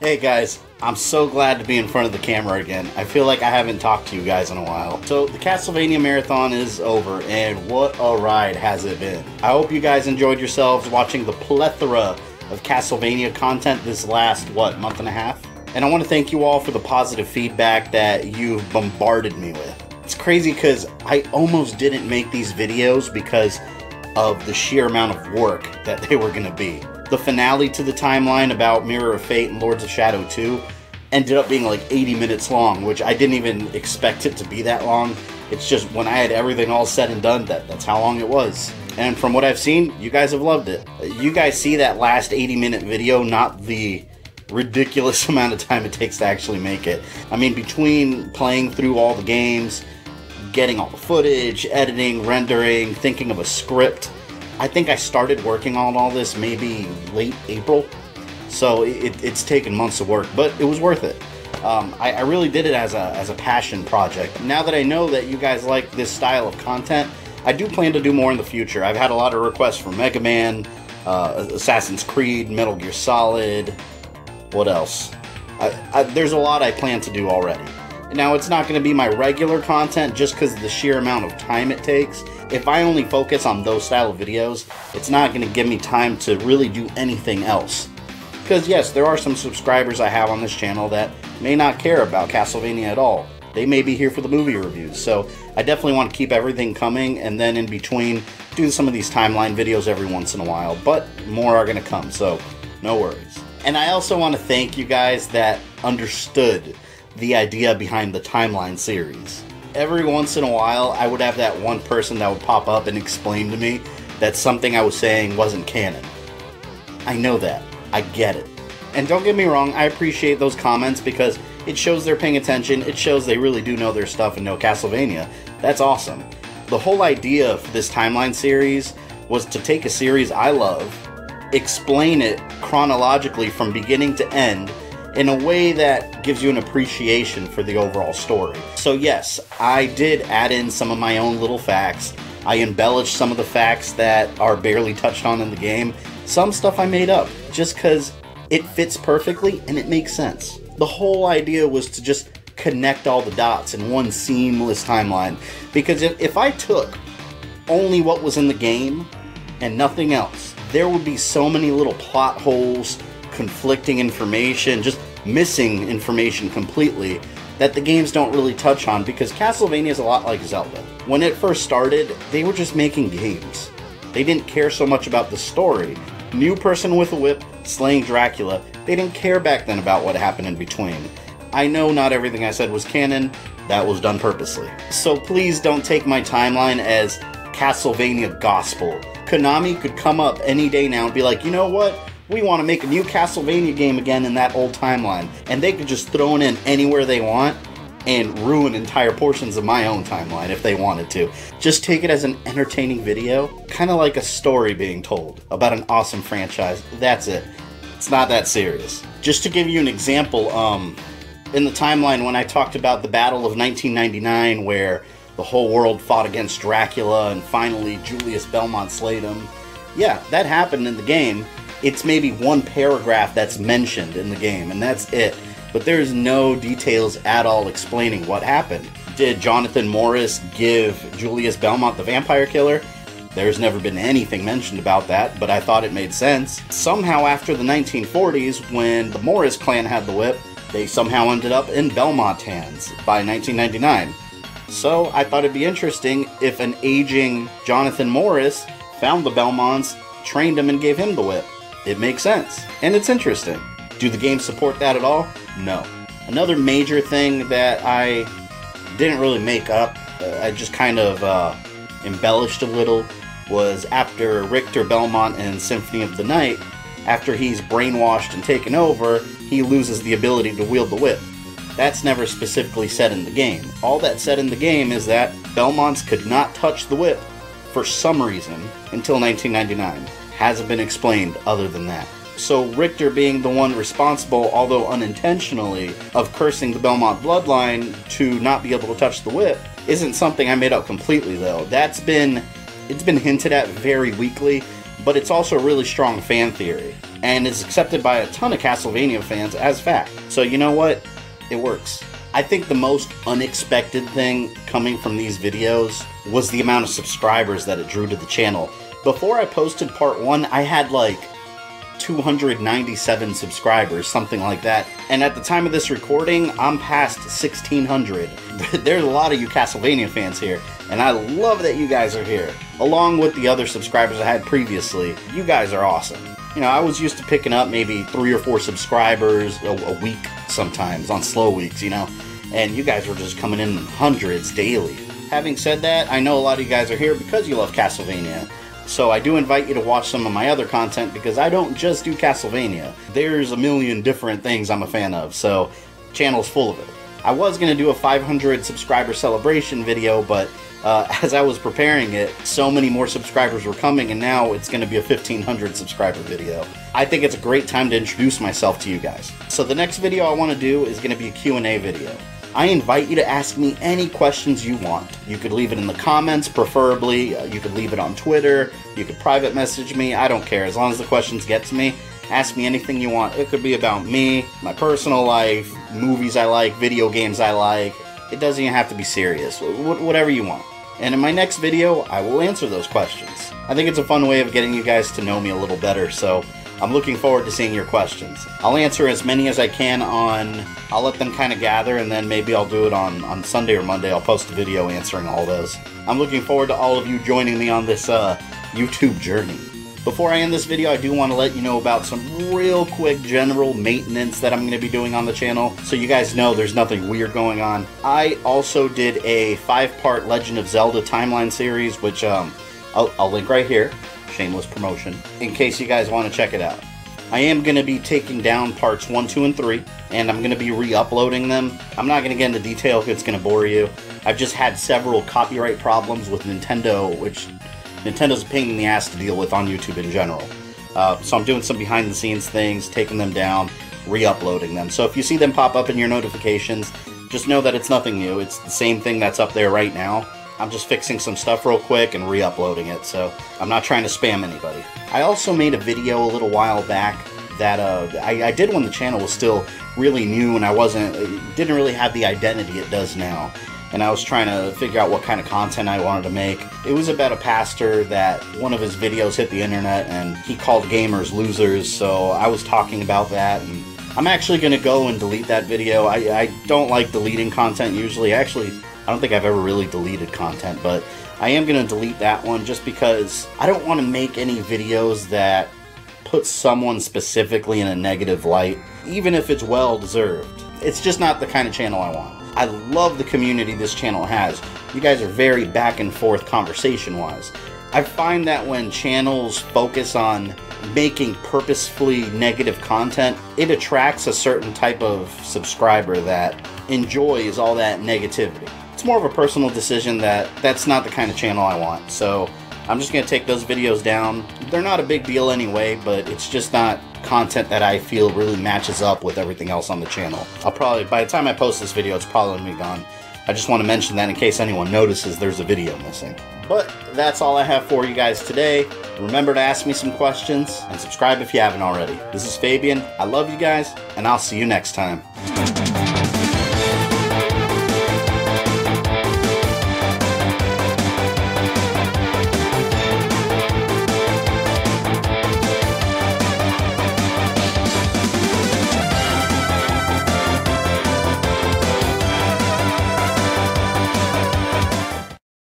Hey guys, I'm so glad to be in front of the camera again. I feel like I haven't talked to you guys in a while. So the Castlevania Marathon is over, and what a ride has it been. I hope you guys enjoyed yourselves watching the plethora of Castlevania content this last, month and a half? And I want to thank you all for the positive feedback that you've bombarded me with. It's crazy because I almost didn't make these videos because of the sheer amount of work that they were going to be. The finale to the timeline about Mirror of Fate and Lords of Shadow 2 ended up being like 80 minutes long, which I didn't even expect it to be that long. It's just when I had everything all said and done, that's how long it was. And from what I've seen, you guys have loved it. You guys see that last 80-minute video, not the ridiculous amount of time it takes to actually make it. I mean, between playing through all the games, getting all the footage, editing, rendering, thinking of a script, I think I started working on all this maybe late April, so it's taken months of work, but it was worth it. I really did it as a passion project. Now that I know that you guys like this style of content, I do plan to do more in the future. I've had a lot of requests for Mega Man, Assassin's Creed, Metal Gear Solid, what else? There's a lot I plan to do already. Now, it's not going to be my regular content just because of the sheer amount of time it takes. If I only focus on those style of videos, it's not going to give me time to really do anything else. Because yes, there are some subscribers I have on this channel that may not care about Castlevania at all. They may be here for the movie reviews, so I definitely want to keep everything coming, and then in between, do some of these timeline videos every once in a while, but more are going to come, so no worries. And I also want to thank you guys that understood the idea behind the timeline series. Every once in a while, I would have that one person that would pop up and explain to me that something I was saying wasn't canon. I know that. I get it. And don't get me wrong, I appreciate those comments because it shows they're paying attention, it shows they really do know their stuff and know Castlevania. That's awesome. The whole idea for this timeline series was to take a series I love, explain it chronologically from beginning to end, in a way that gives you an appreciation for the overall story. So yes, I did add in some of my own little facts. I embellished some of the facts that are barely touched on in the game. Some stuff I made up, just because it fits perfectly and it makes sense. The whole idea was to just connect all the dots in one seamless timeline. Because if I took only what was in the game and nothing else, there would be so many little plot holes, conflicting information, just missing information completely that the games don't really touch on, because Castlevania is a lot like Zelda. When it first started, they were just making games. They didn't care so much about the story. New person with a whip, slaying Dracula, they didn't care back then about what happened in between. I know not everything I said was canon, that was done purposely. So please don't take my timeline as Castlevania gospel. Konami could come up any day now and be like, you know what? We want to make a new Castlevania game again in that old timeline. And they could just throw it in anywhere they want and ruin entire portions of my own timeline if they wanted to. Just take it as an entertaining video, kind of like a story being told about an awesome franchise. That's it. It's not that serious. Just to give you an example, in the timeline when I talked about the Battle of 1999 where the whole world fought against Dracula and finally Julius Belmont slayed him, yeah, that happened in the game. It's maybe one paragraph that's mentioned in the game, and that's it. But there's no details at all explaining what happened. Did Jonathan Morris give Julius Belmont the vampire killer? There's never been anything mentioned about that, but I thought it made sense. Somehow after the 1940s, when the Morris clan had the whip, they somehow ended up in Belmont hands by 1999. So I thought it'd be interesting if an aging Jonathan Morris found the Belmonts, trained him, and gave him the whip. It makes sense, and it's interesting. Do the games support that at all? No. Another major thing that I didn't really make up, I just kind of embellished a little, was after Richter Belmont in Symphony of the Night, after he's brainwashed and taken over, he loses the ability to wield the whip. That's never specifically said in the game. All that's said in the game is that Belmonts could not touch the whip for some reason until 1999. Hasn't been explained other than that. So Richter being the one responsible, although unintentionally, of cursing the Belmont bloodline to not be able to touch the whip isn't something I made up completely though. It's been hinted at very weakly, but it's also a really strong fan theory. and is accepted by a ton of Castlevania fans as fact. So you know what? It works. I think the most unexpected thing coming from these videos was the amount of subscribers that it drew to the channel. Before I posted part 1, I had like 297 subscribers, something like that. And at the time of this recording, I'm past 1,600. There's a lot of you Castlevania fans here, and I love that you guys are here. Along with the other subscribers I had previously, you guys are awesome. You know, I was used to picking up maybe 3 or 4 subscribers a week sometimes, on slow weeks, you know, and you guys were just coming in hundreds daily. Having said that, I know a lot of you guys are here because you love Castlevania. So I do invite you to watch some of my other content, because I don't just do Castlevania. There's a million different things I'm a fan of, so the channel's full of it. I was going to do a 500 subscriber celebration video, but as I was preparing it, so many more subscribers were coming, and now it's going to be a 1,500 subscriber video. I think it's a great time to introduce myself to you guys. So the next video I want to do is going to be a Q&A video. I invite you to ask me any questions you want. You could leave it in the comments, preferably. You could leave it on Twitter. You could private message me. I don't care. As long as the questions get to me, ask me anything you want. It could be about me, my personal life, movies I like, video games I like. It doesn't even have to be serious. Whatever you want. And in my next video, I will answer those questions. I think it's a fun way of getting you guys to know me a little better, so I'm looking forward to seeing your questions. I'll answer as many as I can I'll let them kind of gather, and then maybe I'll do it on Sunday or Monday. I'll post a video answering all those. I'm looking forward to all of you joining me on this YouTube journey. Before I end this video, I do want to let you know about some real quick general maintenance that I'm going to be doing on the channel, so you guys know there's nothing weird going on. I also did a 5-part Legend of Zelda timeline series, which I'll link right here. Shameless promotion, in case you guys want to check it out. I am going to be taking down parts 1, 2, and 3, and I'm going to be re-uploading them. I'm not going to get into detail if it's going to bore you. I've just had several copyright problems with Nintendo, which Nintendo's a pain in the ass to deal with on YouTube in general. So I'm doing some behind the scenes things, taking them down, re-uploading them. So if you see them pop up in your notifications, just know that it's nothing new. It's the same thing that's up there right now. I'm just fixing some stuff real quick and re-uploading it, so I'm not trying to spam anybody. I also made a video a little while back that I did when the channel was still really new and it didn't really have the identity it does now. And I was trying to figure out what kind of content I wanted to make. It was about a pastor that one of his videos hit the internet and he called gamers losers, so I was talking about that, and I'm actually going to go and delete that video. I don't like deleting content usually. Actually, I don't think I've ever really deleted content, but I am going to delete that one just because I don't want to make any videos that put someone specifically in a negative light, even if it's well deserved. It's just not the kind of channel I want. I love the community this channel has. You guys are very back and forth conversation-wise. I find that when channels focus on making purposefully negative content, it attracts a certain type of subscriber that enjoys all that negativity. It's more of a personal decision that's not the kind of channel I want, so I'm just going to take those videos down. They're not a big deal anyway, but it's just not content that I feel really matches up with everything else on the channel. By the time I post this video, it's probably going to be gone. I just want to mention that in case anyone notices there's a video missing. But that's all I have for you guys today. Remember to ask me some questions and subscribe if you haven't already. This is Fabian. I love you guys, and I'll see you next time.